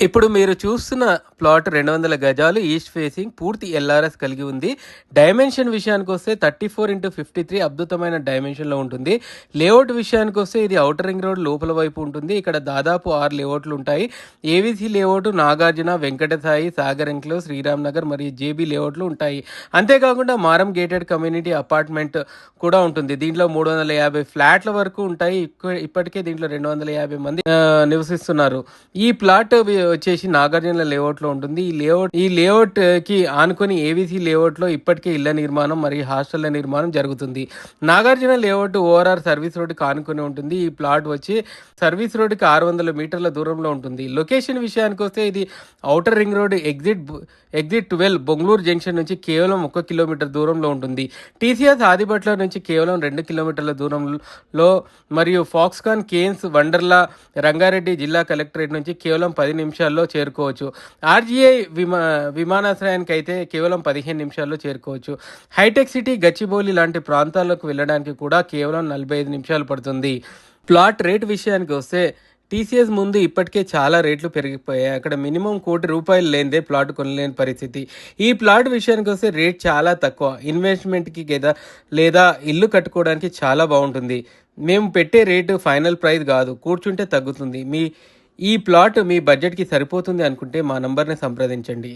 ఇప్పుడు మీరు చూస్తున్న ప్లాట్ 200 గజాలు ఈస్ట్ ఫేసింగ్ పూర్తి ఎల్ఆర్ఎస్ కలిగి ఉంది. డైమెన్షన్ విషయానికొస్తే 34x53 అద్భుతమైన డైమెన్షన్‌లో ఉంటుంది. లేఅవుట్ విషయానికొస్తే ఇది ఔటర్ రింగ్ రోడ్ లోపల వైపు ఉంటుంది. ఇక్కడ దాదాపు 6 లేఅవుట్లు ఉంటాయి. AVC layout, Nagarjuna, Venkatasai, Sagar enclave, Sriram Nagar మరియు జేబీ లేఅవుట్లు ఉంటాయి. అంతేకాకుండా మారం గేటెడ్ కమ్యూనిటీ అపార్ట్మెంట్ కూడా ఉంటుంది. దీంట్లో 350 ఫ్లాట్ల వరకు ఉంటాయి. ఇప్పటికే దీంట్లో 250 మంది నివసిస్తున్నారు. ఈ ప్లాట్ వచ్చేసి నాగార్జున లేఅవుట్లో ఉంటుంది. ఈ లేఅవుట్ కి ఆనుకొని ఏవిసి లేఅవుట్ లో ఇప్పటికే ఇళ్ల నిర్మాణం మరియు హాస్టళ్ల నిర్మాణం జరుగుతుంది. Nagarjuna layout ORR service road కి ఆనుకొని ఉంటుంది. ఈ ప్లాట్ వచ్చి సర్వీస్ రోడ్ కి 600 మీటర్ల దూరంలో ఉంటుంది. లొకేషన్ విషయానికి వస్తే ఇది outer ring road exit 12 Bengaluru junction నుంచి కేవలం 1 కిలోమీటర్ దూరంలో ఉంటుంది. టీసీఎస్ ఆదిబట్ల నుంచి కేవలం 2 కిలోమీటర్ల దూరంలో మరియు ఫాక్స్కాన్ కేన్స్ వండర్లా రంగారెడ్డి జిల్లా కలెక్టరేట్ నుంచి కేవలం 10 నిమిషాల్లో చేరుకోవచ్చు. ఆర్జీఐ విమానాశ్రయానికి అయితే కేవలం 15 నిమిషాల్లో చేరుకోవచ్చు. హైటెక్ సిటీ, గచ్చిబౌలి లాంటి ప్రాంతాలకు వెళ్ళడానికి కూడా కేవలం 45 నిమిషాలు పడుతుంది. ప్లాట్ రేట్ విషయానికి వస్తే టీసీఎస్ ముందు ఇప్పటికే చాలా రేట్లు పెరిగిపోయాయి. అక్కడ మినిమం ₹1,00,00,000 లేనిదే ప్లాట్ కొనలేని పరిస్థితి. ఈ ప్లాట్ విషయానికి వస్తే రేట్ చాలా తక్కువ. ఇన్వెస్ట్మెంట్కి లేదా ఇల్లు కట్టుకోవడానికి చాలా బాగుంటుంది. మేము పెట్టే రేటు ఫైనల్ ప్రైస్ కాదు, కూర్చుంటే తగ్గుతుంది. ఈ ప్లాట్ మీ బడ్జెట్కి సరిపోతుంది అనుకుంటే మా నంబర్ని సంప్రదించండి.